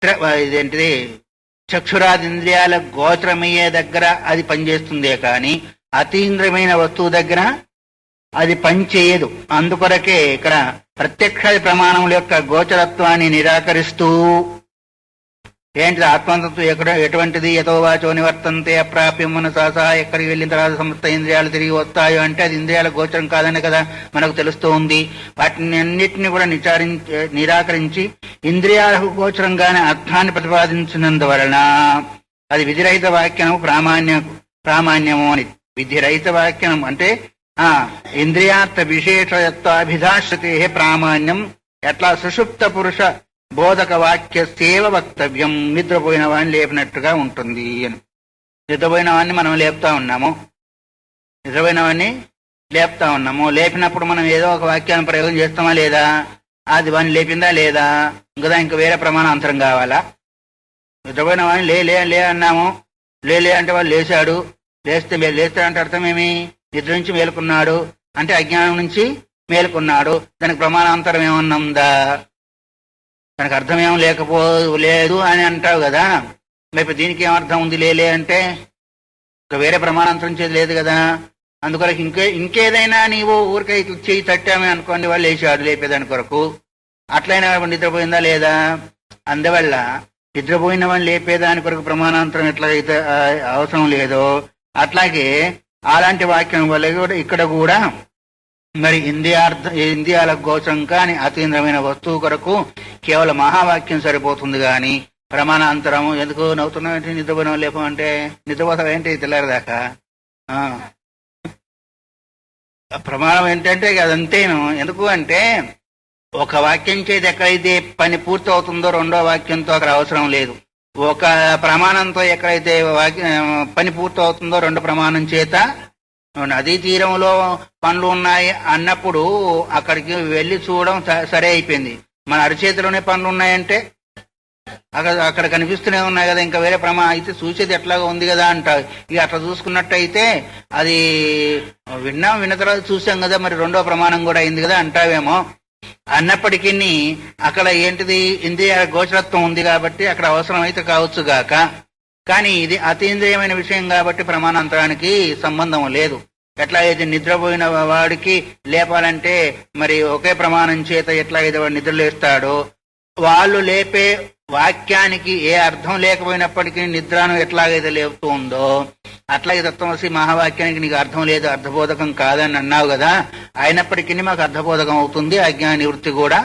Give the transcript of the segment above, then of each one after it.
ఇదేంటిది చక్షురాదింద్రియాల గోచరమయ్యే దగ్గర అది పనిచేస్తుందే కానీ అతీంద్రియమైన వస్తువు దగ్గర అది పనిచేయదు. అందుకొరకే ఇక్కడ ప్రత్యక్ష ప్రమాణముల యొక్క గోచరత్వాన్ని నిరాకరిస్తూ ఏంటిది ఆత్మతత్వం ఎటువంటిది యతో వాచో నివర్తంతే అప్రాప్యమున సాసా ఎక్కడికి వెళ్ళిన తర్వాత సమస్త ఇంద్రియాలు తిరిగి వస్తాయో అంటే అది ఇంద్రియాల గోచరం కాదని కదా మనకు తెలుస్తూ ఉంది. వాటిని అన్నిటిని కూడా నిరాకరించి ఇంద్రియాలకు గోచరంగానే అర్థాన్ని ప్రతిపాదించినందువలన అది విధిరహిత వాక్యము ప్రామాణ్యము అని. విధిరహిత వాక్యం అంటే ఇంద్రియార్థ విశేషత్వాభిధాశ్రుతే ప్రామాణ్యం. ఎట్లా సుషుప్త పురుష బోధక వాక్య సేవ వక్తవ్యం, నిద్రపోయిన వాడిని లేపినట్టుగా ఉంటుంది అని. నిద్రపోయిన వాడిని మనం లేపుతా ఉన్నాము, లేపినప్పుడు మనం ఏదో ఒక వాక్యాన్ని ప్రయోగం చేస్తామా లేదా, అది వాడిని లేపిందా లేదా, ఇంకా వేరే ప్రమాణాంతరం కావాలా? నిద్రపోయిన వాడిని లే అన్నాము, లే అంటే వాడు లేచాడు, లేస్తాడంటే అర్థమేమి? నిద్ర నుంచి మేలుకున్నాడు అంటే అజ్ఞానం నుంచి మేలుకున్నాడు. దానికి ప్రమాణాంతరం ఏమన్నా ఉందా? దానికి అర్థం ఏం లేదు అని అంటావు కదా. మరి దీనికి ఏమర్థం ఉంది లే అంటే? ఇంకా వేరే ప్రమాణాంతరం చేతి లేదు కదా. అందుకొరకు ఇంకేదైనా నీవు ఊరికై చేయి తట్టామే అనుకోండి, వాళ్ళు లేచాడు లేపేదాని కొరకు, అట్లయినా నిద్రపోయిందా లేదా? అందువల్ల నిద్రపోయిన వాళ్ళు లేపేదాని కొరకు ప్రమాణాంతరం ఎట్లయితే అవసరం లేదో అట్లాగే అలాంటి వాక్యం వల్ల కూడా ఇక్కడ కూడా మరి ఇంద్రియాల గోచరం కాని అతీంద్రమైన వస్తువు కొరకు కేవలం మహావాక్యం సరిపోతుంది గాని ప్రమాణాంతరము ఎందుకు నవ్వుతున్నావు? నిద్రపోయిన లేపమంటే నిద్రపోతావు ఏంటి తెల్లారిదాకా? ప్రమాణం ఏంటంటే అదంతేను. ఎందుకు అంటే ఒక వాక్యం చేతి ఎక్కడైతే పని పూర్తి అవుతుందో రెండో వాక్యంతో అక్కడ అవసరం లేదు. ఒక ప్రమాణంతో ఎక్కడైతే పని పూర్తి అవుతుందో రెండు ప్రమాణం చేత నదీ తీరంలో పనులు ఉన్నాయి అన్నప్పుడు అక్కడికి వెళ్ళి చూడడం సరే అయిపోయింది. మన అరిచేతిలోనే పనులు ఉన్నాయంటే అక్కడ కనిపిస్తూనే ఉన్నాయి కదా, ఇంకా వేరే ప్రమాణం అయితే చూసేది ఎట్లాగా ఉంది కదా అంటారు. ఇక అట్లా చూసుకున్నట్టయితే అది విన్న తర్వాత చూసాం కదా, మరి రెండో ప్రమాణం కూడా అయింది కదా అంటావేమో. అన్నప్పటికీ అక్కడ ఏంటిది ఇంద్రియ గోచరత్వం ఉంది కాబట్టి అక్కడ అవసరం అయితే కావచ్చు గాక, కానీ ఇది అతీంద్రియమైన విషయం కాబట్టి ప్రమాణాంతరానికి సంబంధం లేదు. ఎట్లా అయితే నిద్రపోయిన వాడికి లేపాలంటే మరి ఒకే ప్రమాణం చేత ఎట్లాగైతే వాడు నిద్రలేస్తాడో, వాళ్ళు లేపే వాక్యానికి ఏ అర్థం లేకపోయినప్పటికీ నిద్రను ఎట్లాగైతే లేపుతూ ఉందో అట్లాగే తత్వమసి మహావాక్యానికి నీకు అర్థం లేదు, అర్థబోధకం కాదని అన్నావు కదా, అయినప్పటికీ మాకు అర్థబోధకం అవుతుంది, అజ్ఞాన నివృత్తి కూడా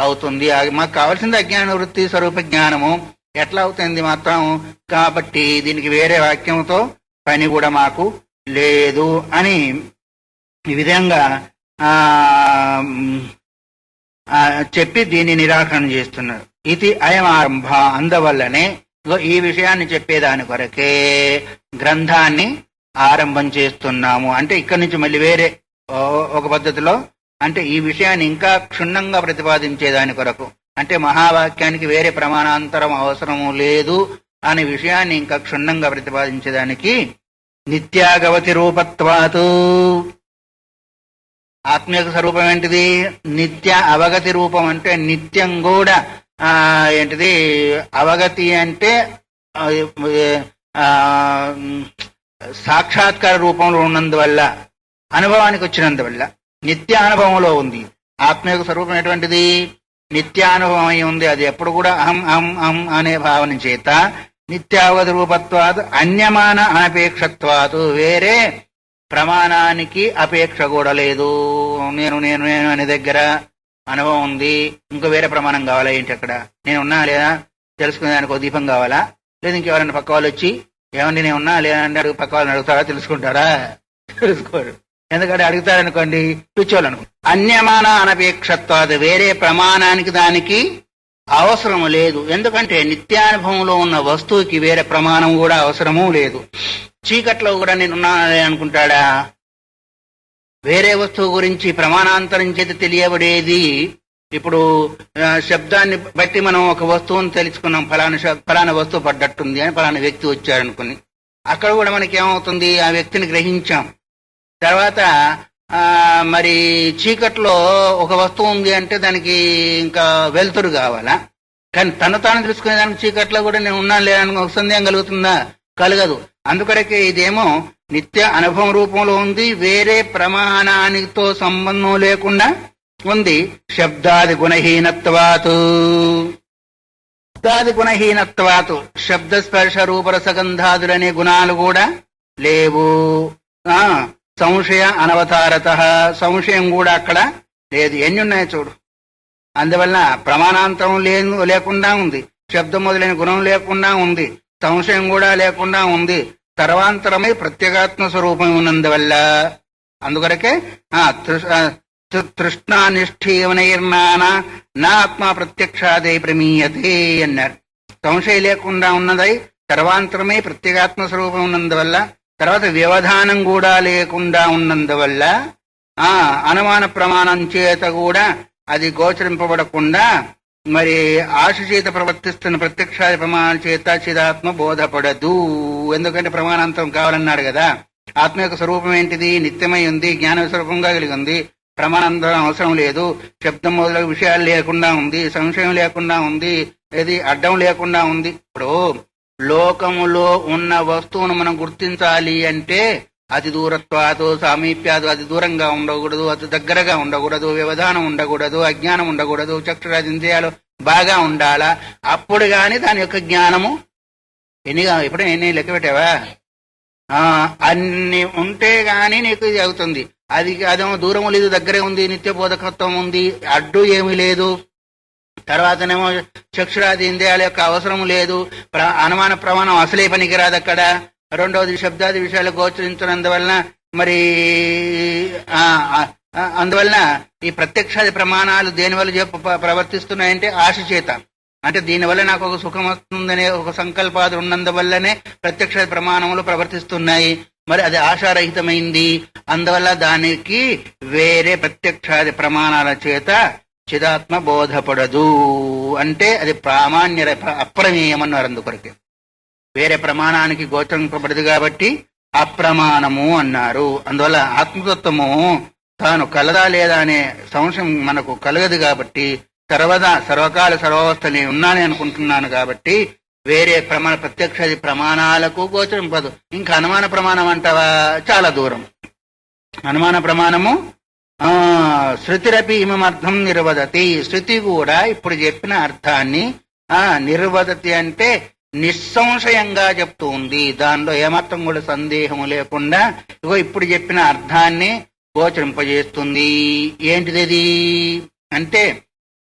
అవుతుంది. మాకు కావాల్సింది అజ్ఞాన నివృత్తి స్వరూప జ్ఞానము. ఎట్లా అవుతుంది మాత్రం? కాబట్టి దీనికి వేరే వాక్యంతో పని కూడా మాకు లేదు అని ఈ విధంగా చెప్పి దీన్ని నిరాకరణ చేస్తున్నారు. ఇది అయం ఆరంభ. అందువల్లనే ఈ విషయాన్ని చెప్పేదాని కొరకే గ్రంథాన్ని ఆరంభం చేస్తున్నాము. అంటే ఇక్కడి నుంచి మళ్ళీ వేరే ఒక పద్ధతిలో అంటే ఈ విషయాన్ని ఇంకా క్షుణ్ణంగా ప్రతిపాదించేదాని కొరకు, అంటే మహావాక్యానికి వేరే ప్రమాణాంతరం అవసరము లేదు అనే విషయాన్ని ఇంకా క్షుణ్ణంగా ప్రతిపాదించేదానికి నిత్యాగవతి రూపత్వాతు. ఆత్మీయ స్వరూపం ఏంటిది? నిత్య అవగతి రూపం. అంటే నిత్యం కూడా ఏంటిది అవగతి అంటే సాక్షాత్కార రూపంలో ఉన్నందువల్ల, అనుభవానికి వచ్చినందువల్ల నిత్యానుభవంలో ఉంది. ఆత్మీయ స్వరూపం ఎటువంటిది? నిత్యానుభవం అయి ఉంది. అది ఎప్పుడు కూడా అహం అహం అహం అనే భావన చేత నిత్యావగతి రూపత్వాత్ అన్యమాన అనపేక్షత్వాత్. వేరే ప్రమాణానికి అపేక్ష కూడా లేదు. నేను నేను నేను అనే దగ్గర అనుభవం ఉంది, ఇంకో వేరే ప్రమాణం కావాలా ఏంటి? అక్కడ నేను ఉన్నా లేదా తెలుసుకునేదానికి ఒక దీపం కావాలా? లేదు ఇంకెవరైనా పక్క వాళ్ళు వచ్చి ఏమండి నేను ఉన్నా లేదా అంటే పక్క వాళ్ళని అడుగుతారా? తెలుసుకుంటారా? తెలుసుకోరు. ఎందుకంటే అడుగుతారనుకోండి పిచ్చోళ్ళను. అన్యమాన అనపేక్షత్వాది, వేరే ప్రమాణానికి దానికి అవసరం లేదు. ఎందుకంటే నిత్యానుభవంలో ఉన్న వస్తువుకి వేరే ప్రమాణం కూడా అవసరము లేదు. చీకట్లో కూడా నేనున్నా అనుకుంటాడా? వేరే వస్తువు గురించి ప్రమాణాంతరం చేత తెలియబడేది. ఇప్పుడు శబ్దాన్ని బట్టి మనం ఒక వస్తువుని తెలుసుకున్నాం, ఫలానా వస్తువు పడ్డట్టుంది అని ఫలానా వ్యక్తి వచ్చారనుకుని, అక్కడ కూడా మనకి ఏమవుతుంది? ఆ వ్యక్తిని గ్రహించాం. తర్వాత మరి చీకట్లో ఒక వస్తువు ఉంది అంటే దానికి ఇంకా వెలుతురు కావాలా? కానీ తను తాను తెలుసుకునేదానికి చీకట్లో కూడా నేను ఉన్నాను లేదని ఒక సందేహం కలుగుతుందా? కలగదు. అందుకొరకే ఇదేమో నిత్య అనుభవం రూపంలో ఉంది, వేరే ప్రమాణానితో సంబంధం లేకుండా ఉంది. శబ్దాది గుణహీనత్వాతు, శబ్దాది గుణహీనత్వాతు, శబ్ద స్పర్శ రూపరసగంధాదులనే గుణాలు కూడా లేవు. సంశయ అనవతారత, సంశయం కూడా అక్కడ లేదు. ఎన్ని ఉన్నాయో చూడు. అందువల్ల ప్రమాణాంతరం లేకుండా ఉంది, శబ్దం మొదలైన గుణం లేకుండా ఉంది, సంశయం కూడా లేకుండా ఉంది, సర్వాంతరమై ప్రత్యేగాత్మ స్వరూపం ఉన్నందువల్ల. అందుకొరకే తృష్ణానిష్ఠీవనైర్నాన నా ఆత్మ ప్రత్యక్షాదే ప్రమీయతే అన్నారు. సంశయం లేకుండా ఉన్నదై సర్వాంతరమై ప్రత్యేగాత్మ స్వరూపం ఉన్నందువల్ల, తర్వాత వ్యవధానం కూడా లేకుండా ఉన్నందువల్ల అనుమాన ప్రమాణం చేత కూడా అది గోచరింపబడకుండా మరి ఆశ చేత ప్రవర్తిస్తున్న ప్రత్యక్షాది ప్రమాణం చేత చిదాత్మ బోధపడదు. ఎందుకంటే ప్రమాణాంతరం కావాలన్నాడు కదా. ఆత్మ యొక్క స్వరూపం ఏంటిది? నిత్యమై ఉంది, జ్ఞాన స్వరూపంగా కలిగి ఉంది, ప్రమాణాంతరం అవసరం లేదు, శబ్దం మొదలగు విషయాలు లేకుండా ఉంది, సంశయం లేకుండా ఉంది, ఏది అడ్డం లేకుండా ఉంది. ఇప్పుడు లోకములో ఉన్న వస్తువును మనం గుర్తించాలి అంటే అతి దూరత్వాదు సామీప్యాదు, అది దూరంగా ఉండకూడదు, అతి దగ్గరగా ఉండకూడదు, వ్యవధానం ఉండకూడదు, అజ్ఞానం ఉండకూడదు, చక్షురాది ఇంద్రియాలు బాగా ఉండాలా. అప్పుడు గాని దాని యొక్క జ్ఞానము ఎన్ని లెక్క పెట్టావా? అన్ని ఉంటే గాని నీకు ఇది అవుతుంది. అదేమో దూరం లేదు, దగ్గరే ఉంది, నిత్య బోధకత్వం ఉంది, అడ్డు ఏమీ లేదు. తర్వాతనేమో చక్షురాది ఇంద్రియాల యొక్క అవసరం లేదు, అనుమాన ప్రమాణం అసలే పనికిరాదు అక్కడ. రెండవది శబ్దాది విషయాలు గోచరించినందువలన మరి అందువలన ఈ ప్రత్యక్షాది ప్రమాణాలు దేనివల్ల ప్రవర్తిస్తున్నాయంటే ఆశ చేత. అంటే దీనివల్ల నాకు ఒక సుఖం వస్తుందనే ఒక సంకల్పాలు ఉన్నందువల్లనే ప్రత్యక్షాది ప్రమాణములు ప్రవర్తిస్తున్నాయి. మరి అది ఆశారహితమైంది. అందువల్ల దానికి వేరే ప్రత్యక్షాది ప్రమాణాల చేత చిదాత్మ బోధపడదు. అంటే అది ప్రామాణ్య అప్రమేయమన్నారు. అందుకొరకే వేరే ప్రమాణానికి గోచరింపబడదు కాబట్టి అప్రమాణము అన్నారు. అందువల్ల ఆత్మతత్వము తాను కలదా లేదా అనే సంశయం మనకు కలగదు కాబట్టి సర్వదా సర్వకాల సర్వావస్థని ఉన్నానని అనుకుంటున్నాను కాబట్టి వేరే ప్రత్యక్ష ప్రమాణాలకు గోచరింపదు. ఇంకా అనుమాన ప్రమాణం అంటావా? చాలా దూరం. అనుమాన ప్రమాణము శృతిరపి ఇమమర్థం నిర్వదతి. శృతి కూడా ఇప్పుడు చెప్పిన అర్థాన్ని నిర్వదతి అంటే నిస్సంశయంగా చెప్తూ ఉంది. దానిలో ఏమాత్రం కూడా సందేహము లేకుండా ఇగో ఇప్పుడు చెప్పిన అర్థాన్ని గోచరింపజేస్తుంది. ఏంటిది అంటే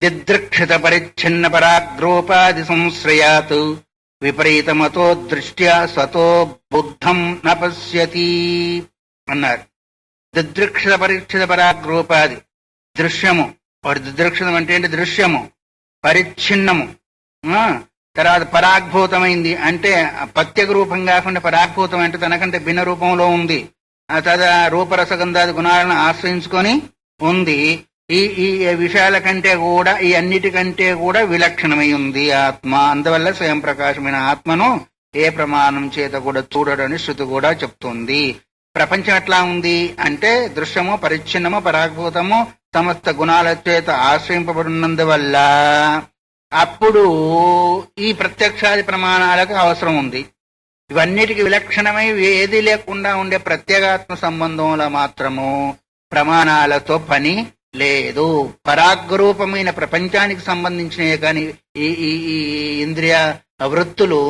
దిదృక్షిత పరిచ్ఛిన్న పరాగ్రోపాది సంశ్రయాత్ విపరీతమతో దృష్ట్యా స్వతో బుద్ధం న పశ్యతి అన్నారు. దిదృక్షిత పరిచ్ఛిత పరాగ్రూపాది దృశ్యము, దిదృక్షితం అంటే ఏంటి? దృశ్యము, పరిచ్ఛిన్నము, తర్వాత పరాగ్భూతమైంది అంటే ప్రత్యేక రూపం కాకుండా పరాగ్భూతం అంటే తనకంటే భిన్న రూపంలో ఉంది. తద రూపరసగంధాది గుణాలను ఆశ్రయించుకొని ఉంది. ఈ విషయాల కంటే కూడా ఈ అన్నిటికంటే కూడా విలక్షణమై ఉంది ఆత్మ. అందువల్ల స్వయం ప్రకాశమైన ఆత్మను ఏ ప్రమాణం చేత కూడా చూడడని శృతి కూడా చెప్తుంది. ప్రపంచం ఎట్లా ఉంది అంటే దృశ్యము, పరిచ్ఛిన్నము, పరాగ్భూతము, సమస్త గుణాల చేత ఆశ్రయింపబడినందువల్ల అప్పుడు ఈ ప్రత్యక్షాది ప్రమాణాలకు అవసరం ఉంది. ఇవన్నిటికి విలక్షణమై ఏది లేకుండా ఉండే ప్రత్యేగాత్మ సంబంధంలో మాత్రము ప్రమాణాలతో పని లేదు. పరాగ్రూపమైన ప్రపంచానికి సంబంధించినవి కానీ ఈ ఇంద్రియ వృత్తులు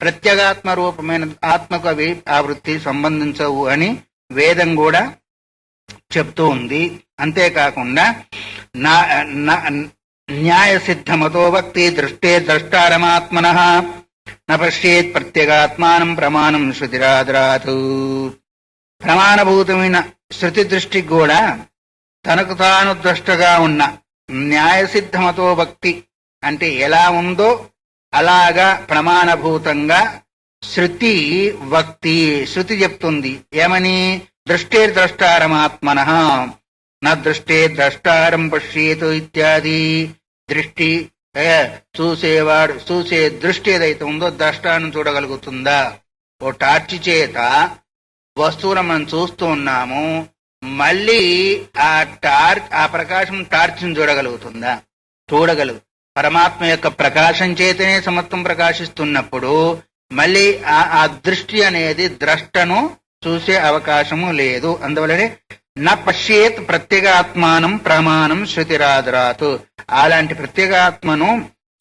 ప్రత్యేగాత్మ రూపమైన ఆత్మకు అవి ఆ వృత్తి సంబంధించవు అని వేదం కూడా చెప్తూ ఉంది. అంతేకాకుండా న్యాయ సిద్ధమతో భక్తి దృష్టే ద్రష్టారమాత్మన న పశ్యేత్ ప్రత్యేగాత్మానం ప్రమాణం శృతిరాదరాతు. ప్రమాణభూతమైన శృతి దృష్టికి కూడా తనకు తాను ద్రష్టగా ఉన్న న్యాయసిద్ధమతో భక్తి అంటే ఎలా ఉందో అలాగా ప్రమాణభూతంగా శృతి భక్తి శృతి చెప్తుంది. ఏమని? దృష్టే ద్రష్టారమాత్మన నా దృష్టే ద్రష్టారం పశ్యేతు ఇత్యాది. దృష్టి చూసేవాడు చూసే దృష్టి ఏదైతే ఉందో ద్రష్టాను చూడగలుగుతుందా? ఓ టార్చి చేత వస్తువులను మనం చూస్తూ ఉన్నాము, మళ్ళీ ఆ ప్రకాశం టార్చ్ని చూడగలుగుతుందా? చూడగలుగు. పరమాత్మ యొక్క ప్రకాశం చేతనే సమత్వం ప్రకాశిస్తున్నప్పుడు మళ్ళీ ఆ దృష్టి అనేది ద్రష్టను చూసే అవకాశము లేదు. అందువలనే నా పశ్యేత్ ప్రత్యేగాత్మానం ప్రమాణం శృతిరాదరాత్. అలాంటి ప్రత్యేగాత్మను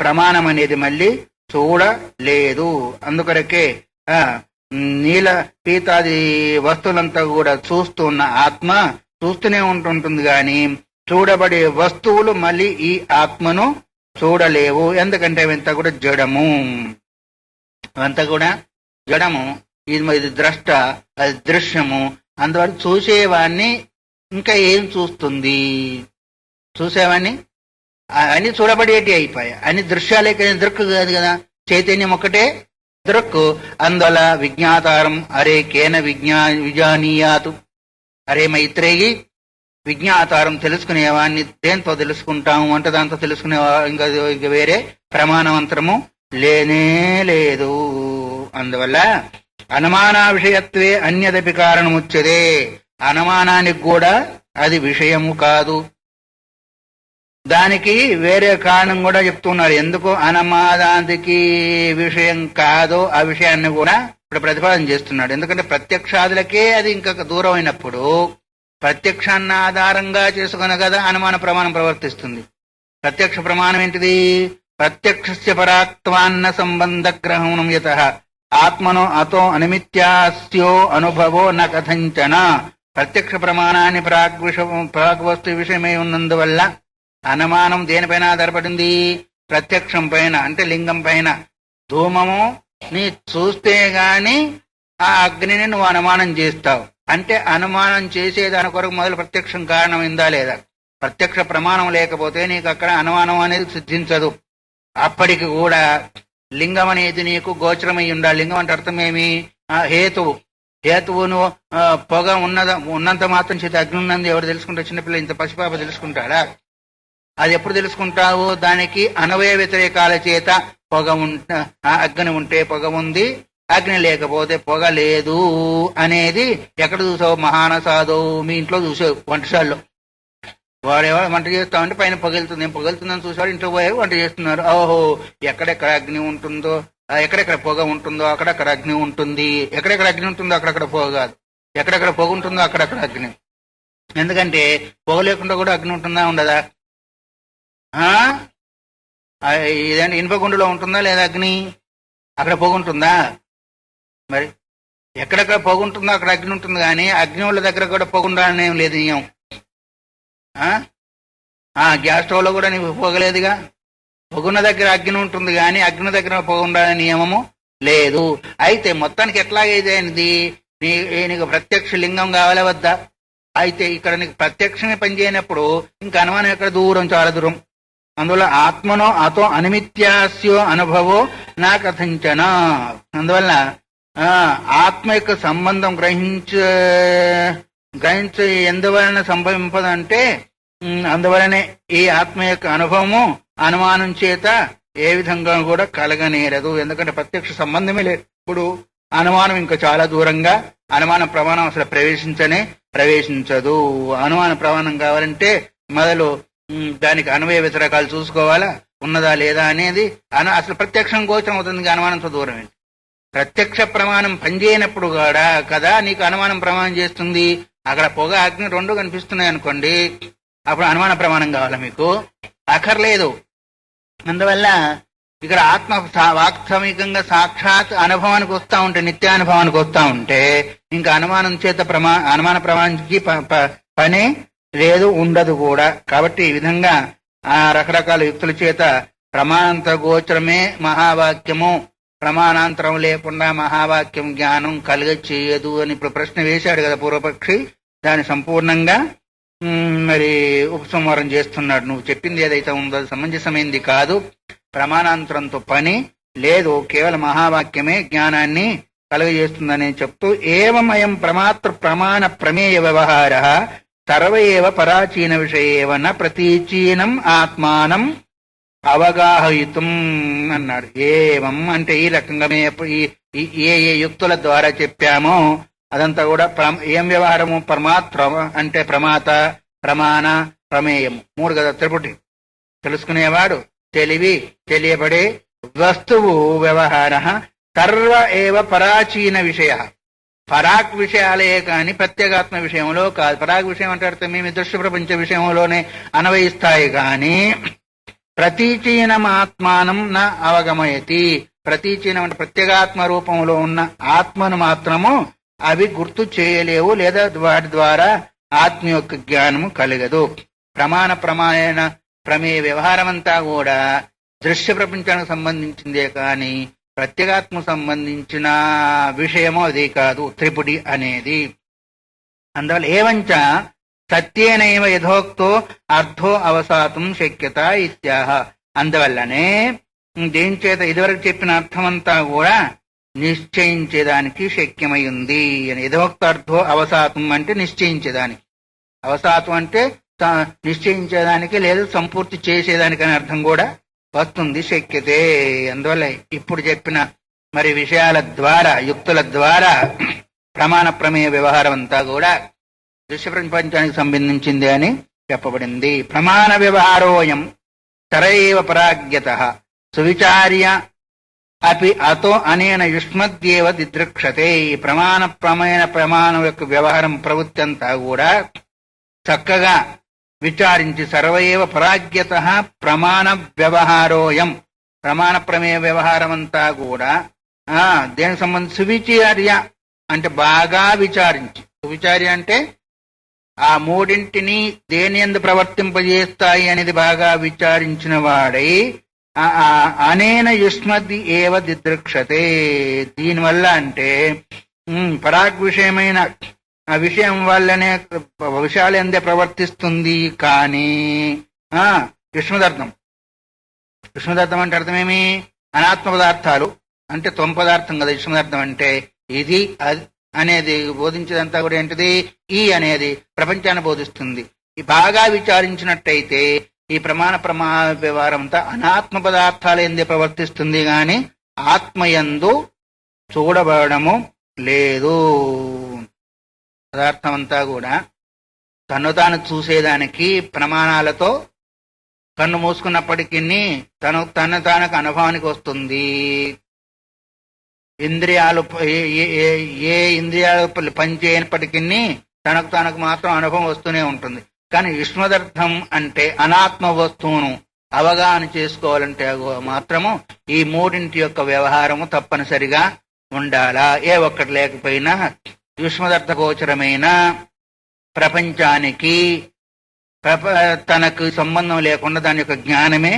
ప్రమాణం అనేది మళ్ళీ చూడలేదు. అందుకొరకే నీల పీతాది వస్తువులంతా కూడా చూస్తున్న ఆత్మ చూస్తూనే ఉంటుంటుంది గాని చూడబడే వస్తువులు మళ్ళీ ఈ ఆత్మను చూడలేవు. ఎందుకంటే అవంతా కూడా జడము, అవంతా కూడా జడము. ఇది ద్రష్ట, అది దృశ్యము. అందువల్ల చూసేవాణ్ణి ఇంకా ఏం చూస్తుంది? చూసేవాణ్ణి అన్ని చూడబడేటి అయిపోయాయి. అన్ని దృశ్యాలే దృక్కు కాదు కదా, చైతన్యం ఒకటే దృక్కు. అందువల్ల విజ్ఞాతారం అరే కేన విజానీయాతు. అరే మైత్రేయి, విజ్ఞాతారం తెలుసుకునేవాడిని దేంతో తెలుసుకుంటాము అంటే దాంతో తెలుసుకునేవా ఇంకా వేరే ప్రమాణవంతరము లేనే లేదు. అందువల్ల అనుమాన విషయత్వే అన్యదపి కారణముచ్యతే. అనుమానానికి కూడా అది విషయము కాదు, దానికి వేరే కారణం కూడా చెప్తున్నారు. ఎందుకు అనుమానానికి విషయం కాదో ఆ విషయాన్ని కూడా ఇప్పుడు ప్రతిపాదన చేస్తున్నాడు. ఎందుకంటే ప్రత్యక్షాదులకే అది ఇంకా దూరం అయినప్పుడు ప్రత్యక్షాన్ని ఆధారంగా చేసుకుని కదా అనుమాన ప్రమాణం ప్రవర్తిస్తుంది. ప్రత్యక్ష ప్రమాణం ఏంటిది? ప్రత్యక్షస్య పరాత్వాన్న సంబంధ గ్రహణం యతః ఆత్మనో అతో అనిమిత్యాస్యో అనుభవో న కథంచన. ప్రత్యక్ష ప్రమాణాన్ని ప్రాగ్వస్తు విషయమై ఉన్నందువల్ల అనుమానం దేనిపైన ఆధారపడింది? ప్రత్యక్షం పైన, అంటే లింగం పైన. ధూమము నీ చూస్తే గాని ఆ అగ్నిని నువ్వు అనుమానం చేస్తావు. అంటే అనుమానం చేసేదాని కొరకు మొదలు ప్రత్యక్షం కారణమైందా లేదా? ప్రత్యక్ష ప్రమాణం లేకపోతే నీకు అక్కడ అనుమానం అనేది సిద్ధించదు. అప్పటికి కూడా లింగం అనేది నీకు గోచరమై ఉండాలి. లింగం అంటే అర్థమేమి? హేతువు. హేతువును పొగ ఉన్నంత మాత్రం చేత అగ్ని ఉన్నది ఎవరు తెలుసుకుంటారు? చిన్నపిల్ల ఇంత పసిపాప తెలుసుకుంటాడా? అది ఎప్పుడు తెలుసుకుంటావు? దానికి అన్వయ వ్యతిరేకాల చేత పొగ అగ్ని ఉంటే పొగ ఉంది, అగ్ని లేకపోతే పొగ లేదు అనేది ఎక్కడ చూసావు? మహానసాదవు మీ ఇంట్లో చూసావు, వంటశాలలో. వాడేవాడు వంట చేస్తామంటే పైన పొగలుతుంది, ఏం పొగలుతుందని చూసేవాడు ఇంట్లో పోయే వంట చేస్తున్నారు. ఓహో, ఎక్కడెక్కడ అగ్ని ఉంటుందో, ఎక్కడెక్కడ పొగ ఉంటుందో అక్కడక్కడ అగ్ని ఉంటుంది. ఎక్కడెక్కడ అగ్ని ఉంటుందో అక్కడక్కడ పొగ కాదు, ఎక్కడెక్కడ పొగ ఉంటుందో అక్కడక్కడ అగ్ని. ఎందుకంటే పొగ లేకుండా కూడా అగ్ని ఉంటుందా ఉండదా? ఇదంటే ఇనుపగుండులో ఉంటుందా లేదా అగ్ని? అక్కడ పొగ ఉంటుందా? మరి ఎక్కడెక్కడ పొగ ఉంటుందో అక్కడ అగ్ని ఉంటుంది, కానీ అగ్ని వాళ్ళ దగ్గర కూడా పొగ ఉండాలని ఏం లేదు నియమం. గ్యాస్ స్టవ్ లో కూడా నీకు పొగలేదుగా. పొగున్న దగ్గర అగ్ని ఉంటుంది కానీ అగ్ని దగ్గర పొగ ఉండాలని నియమము లేదు. అయితే మొత్తానికి ఎట్లాగైంది? నీకు ప్రత్యక్ష లింగం కావాలా వద్దా? అయితే ఇక్కడ నీకు ప్రత్యక్షమే పనిచేయనప్పుడు ఇంకా అనుమానం ఎక్కడ? దూరం, చాలా దూరం. అందువల్ల ఆత్మనో అతో అనిమిత్యాస్యో అనుభవో నా కథంచన. అందువల్ల ఆత్మ యొక్క సంబంధం గ్రహించ ఎందువలన సంభవింపదంటే అందువలనే ఈ ఆత్మ యొక్క అనుభవము అనుమానం చేత ఏ విధంగా కూడా కలగనేరదు. ఎందుకంటే ప్రత్యక్ష సంబంధమే లేదు. ఇప్పుడు అనుమానం ఇంకా చాలా దూరంగా, అనుమాన ప్రమాణం అసలు ప్రవేశించదు. అనుమాన ప్రమాణం కావాలంటే మొదలు దానికి అన్వయ వ్యతిరేకాలు చూసుకోవాలా, ఉన్నదా లేదా అనేది. అసలు ప్రత్యక్షం గోచరం అవుతుంది, అనుమానంతో దూరం. ప్రత్యక్ష ప్రమాణం పనిచేయనప్పుడు కూడా కదా నీకు అనుమానం ప్రమాణం చేస్తుంది. అక్కడ పొగ అగ్ని రెండు కనిపిస్తున్నాయి అనుకోండి, అప్పుడు అనుమాన ప్రమాణం కావాలా మీకు? అక్కర్లేదు. అందువల్ల ఇక్కడ ఆత్మ వాస్తవికంగా సాక్షాత్ అనుభవానికి వస్తూ ఉంటే, నిత్యానుభవానికి వస్తూ ఉంటే ఇంకా అనుమానం చేత అనుమాన ప్రమాణానికి పని లేదు, ఉండదు కూడా. కాబట్టి ఈ విధంగా రకరకాల యుక్తుల చేత ప్రమాణాంతర గోచరమే మహావాక్యము, ప్రమాణాంతరం లేకుండా మహావాక్యం జ్ఞానం కలుగ చేయదు అని ఇప్పుడు ప్రశ్న వేశాడు కదా పూర్వపక్షి. దాన్ని సంపూర్ణంగా మరి ఉపసంహారం చేస్తున్నాడు. నువ్వు చెప్పింది ఏదైతే ఉందో అది సమంజసమైంది కాదు, ప్రమాణాంతరంతో పని లేదు, కేవలం మహావాక్యమే జ్ఞానాన్ని కలుగజేస్తుందని చెప్తూ ఏవమయం ప్రమాణ ప్రమేయ వ్యవహార సర్వ ఏవ పరాచీన విషయేవ న ప్రతీచీనం ఆత్మానం అవగాహయితం అన్నాడు. ఏవం అంటే ఈ రకంగా ఏ ఏ యుక్తుల ద్వారా చెప్పామో అదంతా కూడా ఏం వ్యవహారము? పరమాత్మ అంటే ప్రమాత, ప్రమాణ, ప్రమేయము, మూడు కదా త్రిపుటి. తెలుసుకునేవాడు, తెలివి, తెలియబడే వస్తువు వ్యవహార సర్వ ఏవ పరాచీన విషయ. పరాక్ విషయాలే కాని ప్రత్యేగాత్మ విషయంలో కాదు. పరాక్ విషయం అంటే అర్థం మేము దృశ్య ప్రపంచ విషయంలోనే అన్వయిస్తాయి కాని ప్రతీచీనమాత్మానం నా అవగమయతి. ప్రతీచీనం అంటే ప్రత్యేగాత్మ రూపంలో ఉన్న ఆత్మను మాత్రము అవి గుర్తు చేయలేవు, లేదా వాటి ద్వారా ఆత్మ యొక్క జ్ఞానము కలగదు. ప్రమాణ ప్రమేయ వ్యవహారం అంతా కూడా దృశ్య ప్రపంచానికి సంబంధించిందే కాని ప్రత్యేగాత్మ సంబంధించిన విషయము అది కాదు త్రిపుడి అనేది. అందువల్ల ఏవంచ సత్యేనైవ యథోక్తో అర్థో అవసాతం శక్యత ఇత్యాహ. అందువల్లనే దేని చేత ఇదివరకు చెప్పిన అర్థమంతా కూడా నిశ్చయించేదానికి శక్యమై ఉంది అని. యథోక్త అర్థో అవసాతం అంటే నిశ్చయించేదానికి, అవసాతం అంటే నిశ్చయించేదానికి లేదు సంపూర్తి చేసేదానికి అనే అర్థం కూడా వస్తుంది, శక్యతే. అందువల్ల ఇప్పుడు చెప్పిన మరి విషయాల ద్వారా యుక్తుల ద్వారా ప్రమాణ ప్రమేయ వ్యవహారం అంతా కూడా దృశ్య ప్రపంచానికి సంబంధించింది అని చెప్పబడింది. ప్రమాణ వ్యవహారోయం తరైవ పరాగ్యత సువిచార్య అపి అతో అనేన యుష్మద్యేవ దిదృక్షతే. ఈ ప్రమాణం యొక్క వ్యవహారం ప్రవృత్తి అంతా కూడా చక్కగా విచారించి సర్వైవ పరాగ్యత ప్రమాణ వ్యవహారోయం, ప్రమాణ ప్రమేయ వ్యవహారం అంతా కూడా దేనికి సంబంధించి సువిచార్య అంటే బాగా విచారించి. సువిచార్య అంటే ఆ మూడింటిని దేని యందు ప్రవర్తింపజేస్తాయి అనేది బాగా విచారించిన వాడై అనేన యుష్మద్ది ఏవ దిదృక్షతే. దీనివల్ల అంటే పరాగ్ విషయమైన ఆ విషయం వల్లనే విషయాలు ఎందే ప్రవర్తిస్తుంది కానీ యుష్మదర్థం అంటే అర్థమేమి? అనాత్మ పదార్థాలు అంటే త్వం పదార్థం కదా యుష్మదర్థం అంటే. ఇది అనేది బోధించేదంతా కూడా ఏంటిది? ఈ అనేది ప్రపంచాన్ని బోధిస్తుంది. ఈ బాగా విచారించినట్టయితే ఈ ప్రమాణ వ్యవహారం అంతా అనాత్మ పదార్థాలు ఎందే ప్రవర్తిస్తుంది గాని ఆత్మయందు చూడబడము లేదు. పదార్థం అంతా కూడా తను తాను చూసేదానికి ప్రమాణాలతో కన్ను మూసుకున్నప్పటికీ తన తానకు అనుభవానికి వస్తుంది. ఇంద్రియాలు ఏ ఇంద్రియాలు పనిచేయనప్పటికీ తనకు మాత్రం అనుభవం వస్తూనే ఉంటుంది. కానీ యుష్మదర్థం అంటే అనాత్మ వస్తువును అవగాహన చేసుకోవాలంటే మాత్రము ఈ మూడింటి యొక్క వ్యవహారము తప్పనిసరిగా ఉండాలా. ఏ ఒక్కటి లేకపోయినా యుష్మదర్థ గోచరమైన ప్రపంచానికి తనకు సంబంధం లేకుండా దాని యొక్క జ్ఞానమే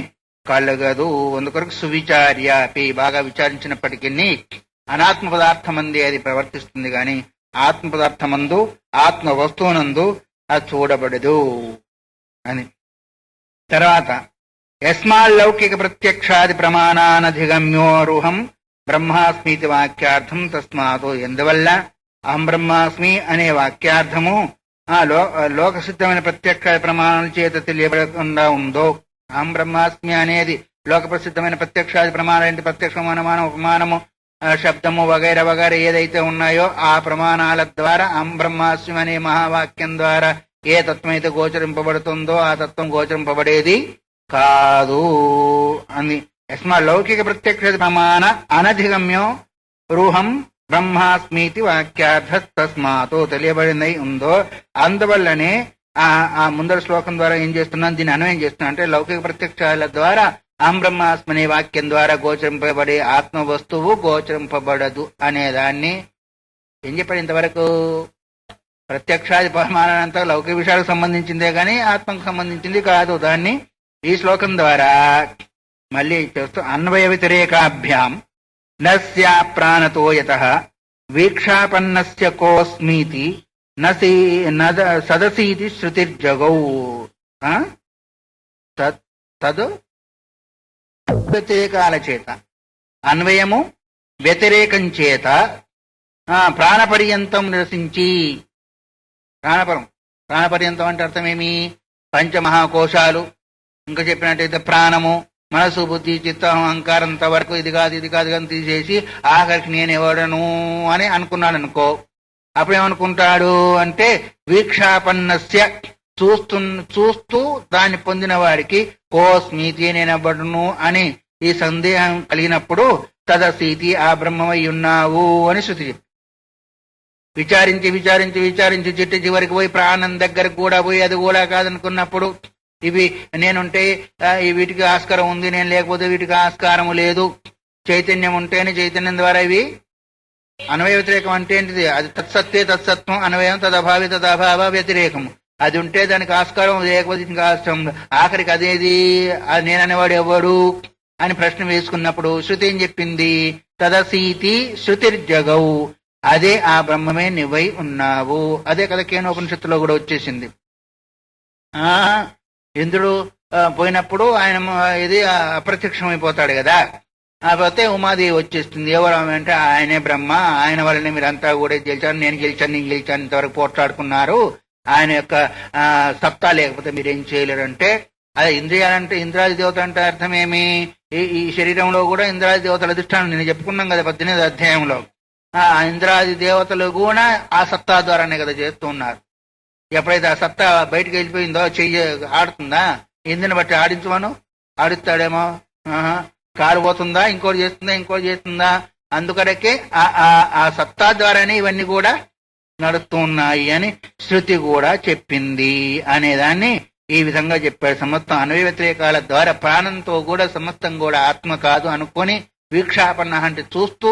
కలగదు. అందుకొరకు సువిచార్య బాగా విచారించినప్పటికీ అనాత్మ పదార్థమంది అది ప్రవర్తిస్తుంది గాని ఆత్మ పదార్థమందు ఆత్మ వస్తువునందు అది చూడబడదు అని. తర్వాత యస్మాల్లౌకిక ప్రత్యక్షాది ప్రమాణానధిగమ్యోరుహం బ్రహ్మాస్మీతి వాక్యార్థం తస్మాతో. ఎందువల్ల అహం బ్రహ్మాస్మి అనే వాక్యార్థము లోకసిద్ధమైన ప్రత్యక్ష ప్రమాణాల చేత తెలియబడకుండా ఉందో, అహం బ్రహ్మాస్మి అనేది లోక ప్రసిద్ధమైన ప్రత్యక్షాది ప్రమాణాలు ప్రత్యక్షం అనుమానం ఉపమానము శబ్దము వగైరా వగైరా ఏదైతే ఉన్నాయో ఆ ప్రమాణాల ద్వారా అహం బ్రహ్మాస్మి అనే మహావాక్యం ద్వారా ఏ తత్వం అయితే గోచరింపబడుతుందో ఆ తత్వం గోచరింపబడేది కాదు అని. యస్మా లౌకిక ప్రత్యక్ష ప్రమాణ అనధిగమ్యో రూహం బ్రహ్మాస్మీతి వాక్యార్థ తస్మాతో తెలియబడినై ఉందో. అందువల్లనే ఆ ముందర శ్లోకం ద్వారా ఏం చేస్తున్నాను, దీన్ని అన్వయం చేస్తున్నాను అంటే లౌకిక ప్రత్యక్షాల ద్వారా అహం బ్రహ్మాస్మి అనే వాక్యం ద్వారా గోచరింపబడే ఆత్మ వస్తువు గోచరింపబడదు అనేదాన్ని ఏం చెప్పాడు ఇంతవరకు? ప్రత్యక్షాది ప్రమాణాలంతా లౌకిక విషయాలకు సంబంధించిందే గాని ఆత్మకు సంబంధించింది కాదు. దాన్ని ఈ శ్లోకం ద్వారా మళ్ళీ చూస్తూ అన్వయ వ్యతిరేకాభ్యాం నస్యా ప్రాణతో యతః వీక్షాపన్నస్య కోస్మీతి సదసీతి శృతిర్జగౌ. తదు వ్యతిరేకాల చేత అన్వయము వ్యతిరేకం చేత ప్రాణపర్యంతం నిరసించి. ప్రాణపర్యంతం అంటే అర్థమేమి? పంచమహాకోశాలు ఇంకా చెప్పినట్టయితే ప్రాణము, మనసు, బుద్ధి, చిత్తం, అహంకారంత వరకు ఇది కాదు కానీ తీసేసి ఆఖరికి నేను ఎవడను అని అనుకున్నాడు అనుకో. అప్పుడేమనుకుంటాడు అంటే వీక్షాపన్నస్య చూస్తూ దాన్ని పొందిన వాడికి కోస్మీతి నేనెవ్వడును అని ఈ సందేహం కలిగినప్పుడు తదసీతి ఆ బ్రహ్మమై ఉన్నావు అని శృతి చెప్పి విచారించి విచారించి విచారించి చిట్టు చివరికి పోయి ప్రాణం దగ్గరకు కూడా పోయి అది కూడా కాదనుకున్నప్పుడు ఇవి నేనుంటే వీటికి ఆస్కారం ఉంది, నేను లేకపోతే వీటికి ఆస్కారము లేదు, చైతన్యం ఉంటేనే చైతన్యం ద్వారా ఇవి అన్వయ వ్యతిరేకం అంటే ఏంటిది? అది తత్సత్తే తత్సత్వం, అన్వయం తదభావి తదభావ వ్యతిరేకము. అది ఉంటే దానికి ఆస్కారం, లేకపోతే ఇంకా ఆస్కారం. ఆఖరికి అదేది నేననేవాడు ఎవడు అని ప్రశ్న వేసుకున్నప్పుడు శృతి ఏం చెప్పింది? తదసీతి శృతిర్జగౌ, అదే ఆ బ్రహ్మమే నువ్వై ఉన్నావు. అదే కదా కేనోపనిషత్తులో కూడా వచ్చేసింది. ఇంద్రుడు పోయినప్పుడు ఆయన ఇది అప్రత్యక్షమైపోతాడు కదా, పోతే ఉమాదేవి వచ్చేస్తుంది. ఎవరు అంటే ఆయనే బ్రహ్మ, ఆయన వల్లనే మీరంతా కూడా గెలిచారు, నేను గెలిచాను నేను గెలిచాను ఇంతవరకు పోట్లాడుకున్నారు, ఆయన యొక్క సత్తా లేకపోతే మీరేం చేయలేరు అంటే, అదే ఇంద్రియాలంటే ఇంద్రాది దేవత అంటే అర్థమేమి? ఈ శరీరంలో కూడా ఇంద్రాది దేవతల అధిష్టానం నేను చెప్పుకున్నాం కదా 18వ అధ్యాయంలో. ఆ ఇంద్రాది దేవతలు కూడా ఆ సత్తా ద్వారానే కదా చేస్తూ ఉన్నారు. ఎప్పుడైతే ఆ సత్తా బయటకు వెళ్ళిపోయిందో చెయ్యి ఆడుతుందా? ఇందుని బట్టి ఆడించమను, ఆడిస్తాడేమో. కారు పోతుందా, ఇంకోటి చేస్తుందా? అందుకనకే ఆ సత్తా ద్వారానే ఇవన్నీ కూడా నడుస్తూ ఉన్నాయి అని శృతి కూడా చెప్పింది అనేదాన్ని ఈ విధంగా చెప్పాడు. సమస్తం అన్వయ వ్యతిరేకాల ద్వారా ప్రాణంతో కూడా సమస్తం కూడా ఆత్మ కాదు అనుకొని వీక్షాపన్న అంటే చూస్తూ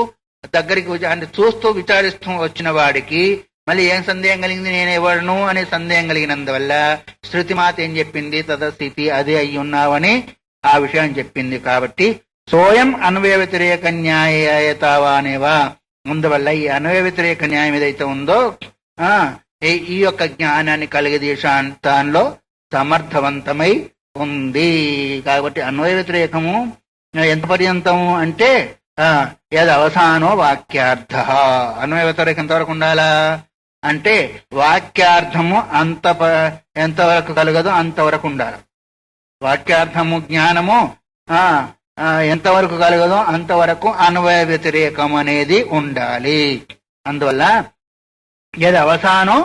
దగ్గరికి అంటే చూస్తూ విచారిస్తూ వచ్చిన వాడికి మళ్ళీ ఏం సందేహం కలిగింది? నేనెవడను అనే సందేహం కలిగినందువల్ల శృతి మాత ఏం చెప్పింది? తదస్థితి అదే అయి ఉన్నావని ఆ విషయం చెప్పింది. కాబట్టి సోయం అన్వయ వ్యతిరేక న్యాయతావానేవా, అందువల్ల ఈ అన్వయ వ్యతిరేక న్యాయం ఏదైతే ఉందో ఈ యొక్క జ్ఞానాన్ని కలిగదీశాంతాల్లో సమర్థవంతమై ఉంది. కాబట్టి అన్వయ వ్యతిరేకము ఎంత పర్యంతము అంటే ఏది అవసానో వాక్యార్థ. అన్వయ వ్యతిరేకం ఎంతవరకు ఉండాలా అంటే వాక్యార్థము ఎంతవరకు కలగదో అంతవరకు ఉండాలి. వాక్యార్థము జ్ఞానము ఎంతవరకు కలగదో అంతవరకు అన్వయ వ్యతిరేకం అనేది ఉండాలి. అందువల్ల ఏది అవసానం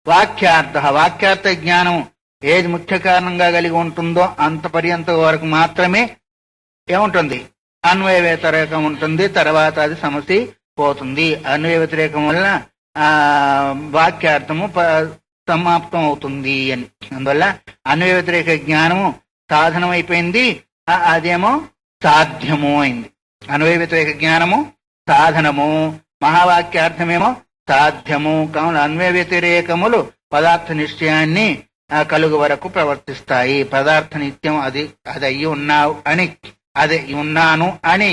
వాక్యార్థ, వాక్యార్థ జ్ఞానం ఏది ముఖ్య కారణంగా కలిగి ఉంటుందో అంత పర్యంత వరకు మాత్రమే ఏముంటుంది? అన్వయ వ్యతిరేకం ఉంటుంది. తర్వాత అది సమస్య పోతుంది. అన్వయ వ్యతిరేకం వల్ల వాక్యార్థము సమాప్తం అవుతుంది అని. అందువల్ల అన్వయ వ్యతిరేక జ్ఞానము సాధనం అయిపోయింది, అదేమో సాధ్యము అయింది. అన్వయ వ్యతిరేక జ్ఞానము సాధనము, మహావాక్యార్థమేమో సాధ్యము. కావున అన్వయ వ్యతిరేకములు పదార్థ నిశ్చయాన్ని కలుగు వరకు ప్రవర్తిస్తాయి. పదార్థ నిత్యం అది అయ్యి ఉన్నావు అని, అదే ఉన్నాను అని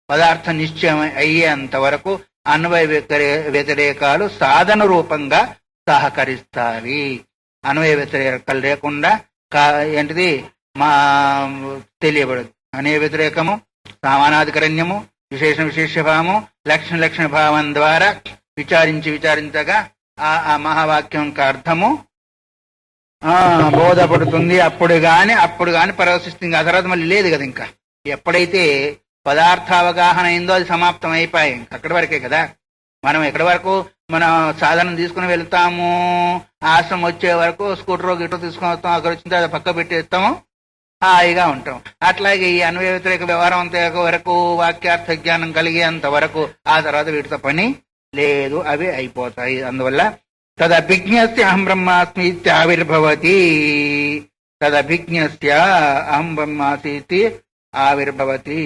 పదార్థ నిశ్చయం అయ్యేంత వరకు అన్వయ వ్యతిరేకాలు సాధన రూపంగా సహకరిస్తాయి. అన్వయ వ్యతిరేకాలు లేకుండా ఏంటిది తెలియబడదు. అన్వయ వ్యతిరేకము సామానాధికరణ్యము, విశేష విశేషభావము, లక్షణ భావం ద్వారా విచారించగా ఆ మహావాక్యం యొక్క అర్థము బోధపడుతుంది. అప్పుడు గాని పరవశిస్తుంది. ఆ తర్వాత మళ్ళీ లేదు కదా. ఇంకా ఎప్పుడైతే పదార్థ అవగాహన అయిందో అది సమాప్తం అయిపోయాయి. అక్కడి వరకే కదా. మనం ఎక్కడి వరకు మనం సాధనం తీసుకుని వెళ్తాము, ఆశ్రమం వచ్చే వరకు స్కూటర్ గిటో తీసుకుని వస్తాం, అక్కడ వచ్చిన తర్వాత పక్క పెట్టేస్తాము, హాయిగా ఉంటాం. అట్లాగే ఈ అన్వయ వ్యతిరేక వ్యవహారం అంత వరకు వాక్యార్థ జ్ఞానం కలిగేంత వరకు ఆ తర్వాత వీటితో పని లేదు, అవి అయిపోతాయి. అందువల్ల తదభిజ్ఞస్య అహం బ్రహ్మాస్మి ఆవిర్భవతి, తదభిజ్ఞస్య అహం బ్రహ్మాసి ఆవిర్భవతి.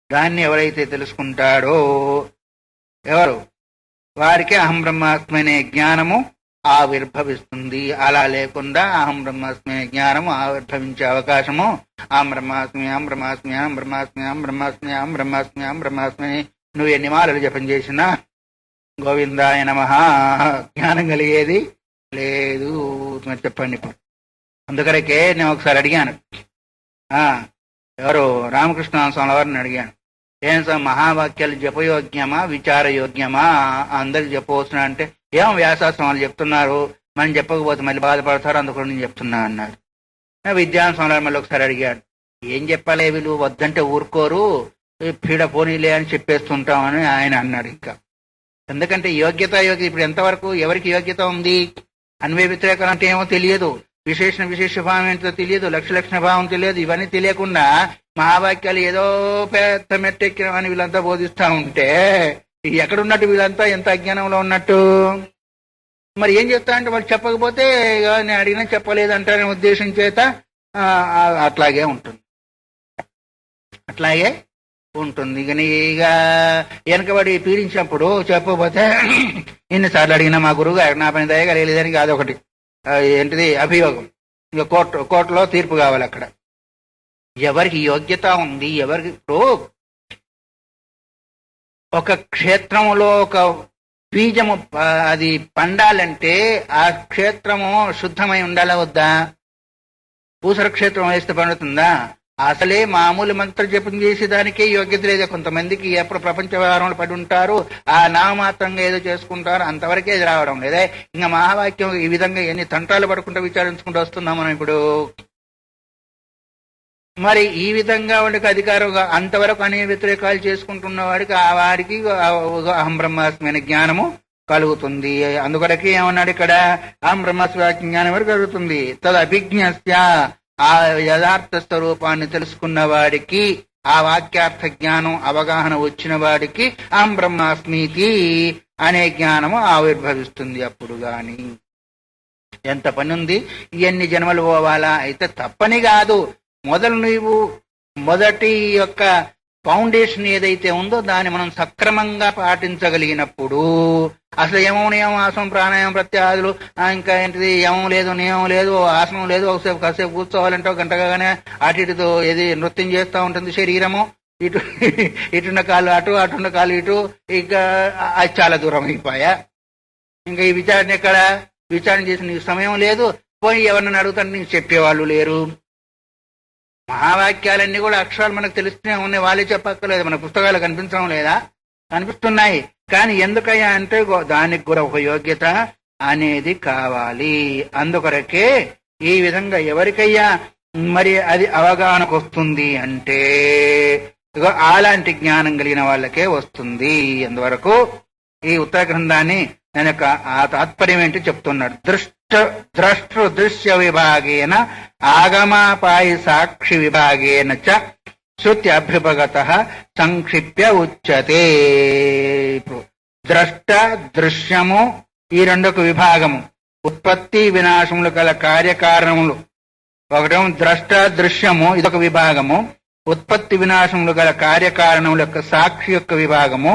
దాన్ని ఎవరైతే తెలుసుకుంటాడో ఎవరు వారికి అహం బ్రహ్మాస్మి అనే జ్ఞానము ఆవిర్భవిస్తుంది. అలా లేకుండా అహం బ్రహ్మాస్మి అనే జ్ఞానము ఆవిర్భవించే అవకాశము అహం బ్రహ్మాస్మి అహం బ్రహ్మాస్మి అహం బ్రహ్మాస్మి అహం బ్రహ్మాస్మి అహం బ్రహ్మాస్మి అహం బ్రహ్మాస్మి నువ్వు ఎన్ని మాలలు జపం చేసినా గోవిందాయ నమః జ్ఞానం కలిగేది లేదు. చెప్పండి. ఇప్పుడు అందుకరకే నేను ఒకసారి అడిగాను, ఎవరు రామకృష్ణ స్వామి వారిని అడిగాను, ఏం సార్ మహావాక్యాలు జపయోగ్యమా విచారయోగ్యమా అందరికి చెప్పవచ్చునా అంటే, ఏం వ్యాసాస్వాములు చెప్తున్నారు, మనం చెప్పకపోతే మళ్ళీ బాధపడతారు, అందుకు నేను చెప్తున్నా అన్నారు. విద్యాస్వామి వారు మళ్ళీ ఒకసారి అడిగాడు, ఏం చెప్పాలి వీళ్ళు వద్దంటే ఊరుకోరు, పీడ పోనీలే అని చెప్పేస్తుంటామని ఆయన అన్నాడు. ఇంకా ఎందుకంటే యోగ్యత ఇప్పుడు ఎంతవరకు ఎవరికి యోగ్యత ఉంది? అన్వయ వ్యతిరేకం అంటే ఏమో తెలియదు, విశేషభావం ఏంటో తెలియదు, లక్షణ భావం తెలియదు. ఇవన్నీ తెలియకుండా మహావాక్యాలు ఏదో పెద్ద మెట్టెక్కినవని వీళ్ళంతా బోధిస్తా ఉంటే ఎక్కడున్నట్టు వీళ్ళంతా ఎంత అజ్ఞానంలో ఉన్నట్టు. మరి ఏం చెప్తారంటే వాళ్ళు చెప్పకపోతే నేను అడిగినా చెప్పలేదంటారనే ఉద్దేశం చేత అట్లాగే ఉంటుంది. ఇక వెనకబడి పీడించినప్పుడు చెప్పకపోతే ఎన్నిసార్లు అడిగినా మా గురువు గారు నా పని దయగలేదని అదొకటి ఏంటిది అభియోగం. ఇక కోర్టులో తీర్పు కావాలి. అక్కడ ఎవరికి యోగ్యత ఉంది, ఎవరికి ఇప్పుడు ఒక క్షేత్రములో ఒక బీజము అది పండాలంటే ఆ క్షేత్రము శుద్ధమై ఉండాలా వద్దా? పూసర క్షేత్రం వేస్తే పండుతుందా? అసలే మామూలు మంత్ర జపం చేసేదానికే యోగ్యత లేదు. కొంతమందికి ఎప్పుడు ప్రపంచ వ్యవహారంలో పడి ఉంటారు, ఆ నామమాత్రంగా ఏదో చేసుకుంటారు, అంతవరకే ఇది రావడం లేదా. ఇంకా మహావాక్యం ఈ విధంగా ఎన్ని తంత్రాలు పడుకుంటూ విచారించుకుంటూ వస్తున్నాం మనం ఇప్పుడు. మరి ఈ విధంగా వాడికి అధికారంగా అంతవరకు అనే వ్యతిరేకాలు చేసుకుంటున్న వాడికి వాడికి అహం బ్రహ్మాస్మి అనే జ్ఞానము కలుగుతుంది. అందుకొరకే ఏమన్నాడు ఇక్కడ, అహం బ్రహ్మాస్మి జ్ఞానం వరకు కలుగుతుంది. తద్ అభిజ్ఞస్య, ఆ యథార్థ స్వరూపాన్ని తెలుసుకున్న వాడికి, ఆ వాక్యార్థ జ్ఞానం అవగాహన వచ్చిన వాడికి అహం బ్రహ్మాస్మితి అనే జ్ఞానము ఆవిర్భవిస్తుంది. అప్పుడు గాని ఎంత పని ఉంది, ఎన్ని జన్మలు పోవాలా? అయితే తప్పని కాదు, మొదటి యొక్క ఫౌండేషన్ ఏదైతే ఉందో దాన్ని మనం సక్రమంగా పాటించగలిగినప్పుడు అసలు యమం నియమం ఆసనం ప్రాణాయామం ప్రత్యాదులు ఇంకా ఏంటిది యమం లేదు నియమం లేదు ఆసనం లేదు, కాసేపు కూర్చోవాలంటే గంటగానే అటు ఇటుతో ఏది నృత్యం చేస్తూ ఉంటుంది శరీరము, ఇటున్న కాళ్ళు అటు అటున్న కాళ్ళు ఇటు, ఇక అది చాలా దూరం అయిపోయా. ఇంకా ఈ విచారణ ఎక్కడ? విచారణ చేసిన నీకు సమయం లేదు, పోయి ఎవరిని అడుగుతాను నీకు చెప్పేవాళ్ళు లేరు. మహావాక్యాలన్నీ కూడా అక్షరాలు మనకు తెలుస్తూనే ఉన్నాయి, వాళ్ళే చెప్పక్కర్లేదు. మన పుస్తకాలు కనిపించడం లేదా? కనిపిస్తున్నాయి. కానీ ఎందుకయ్యా అంటే దానికి కూడా ఒక యోగ్యత అనేది కావాలి. అందుకొరకే ఈ విధంగా ఎవరికయ్యా మరి అది అవగాహనకు వస్తుంది అంటే అలాంటి జ్ఞానం కలిగిన వాళ్ళకే వస్తుంది. అందువరకు ఈ ఉత్తర గ్రంథాన్ని నేను యొక్క ఆ తాత్పర్యం ఏంటి చెప్తున్నాడు. ద్రష్టృ దృశ్య విభాగేన ఆగమాపాయి సాక్షి విభాగేన చ శృతి అభ్యుపగత సంక్షిప్య ఉచ్యతే. ద్రష్ట దృశ్యము ఈ రెండొక విభాగము. ఉత్పత్తి వినాశములు గల కార్యకారణములు ఒకటేమో ద్రష్ట దృశ్యము, ఇదొక విభాగము. ఉత్పత్తి వినాశములు గల కార్యకారణముల యొక్క సాక్షి యొక్క విభాగము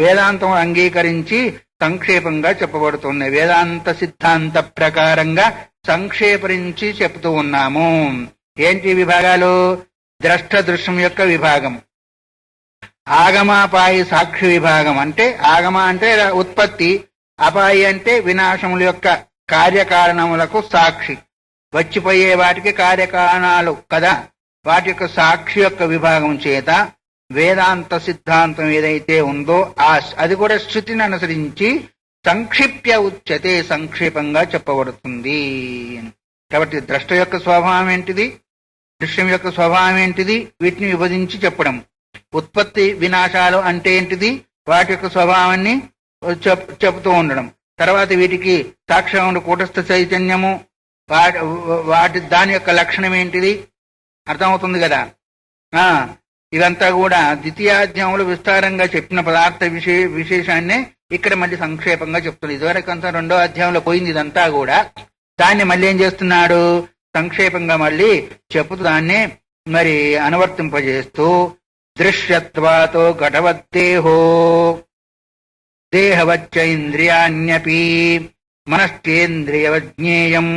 వేదాంతం అంగీకరించి సంక్షేపంగా చెప్పబడుతున్నాయి. వేదాంత సిద్ధాంత ప్రకారంగా సంక్షేపరించి చెప్తూ ఉన్నాము. ఏంటి విభాగాలు? ద్రష్ట దృశ్యం యొక్క విభాగం, ఆగమాపాయి సాక్షి విభాగం. అంటే ఆగమ అంటే ఉత్పత్తి, అపాయి అంటే వినాశముల యొక్క కార్యకారణములకు సాక్షి. వచ్చిపోయే వాటికి కార్యకారణాలు కదా, వాటి యొక్క సాక్షి యొక్క విభాగం చేత వేదాంత సిద్ధాంతం ఏదైతే ఉందో అది కూడా శృతిని అనుసరించి సంక్షిప్య ఉచ్యతే, సంక్షేపంగా చెప్పబడుతుంది. కాబట్టి ద్రష్ట యొక్క స్వభావం ఏంటిది, దృశ్యం యొక్క స్వభావం ఏంటిది, వీటిని విభజించి చెప్పడం. ఉత్పత్తి వినాశాలు అంటే ఏంటిది, వాటి యొక్క స్వభావాన్ని చెబుతూ ఉండడం. తర్వాత వీటికి సాక్ష్యం కూటస్థ చైతన్యము, దాని యొక్క లక్షణం ఏంటిది అర్థమవుతుంది కదా. ఇదంతా కూడా ద్వితీయాధ్యాయంలో విస్తారంగా చెప్పిన పదార్థ విశేషాన్నే ఇక్కడ మళ్ళీ సంక్షేపంగా చెప్తుంది. ఇదివరకు అంతా రెండో అధ్యాయంలో పోయింది ఇదంతా కూడా. దాన్ని మళ్ళీ ఏం చేస్తున్నాడు, సంక్షేపంగా మళ్ళీ చెప్పుతూ దాన్ని మరి అనువర్తింపజేస్తూ దృశ్యత్వాతో ఘటవద్దేహో దేహవచ్చ ఇంద్రియాణ్యపి మనశ్చేంద్రియవజ్ఞేయం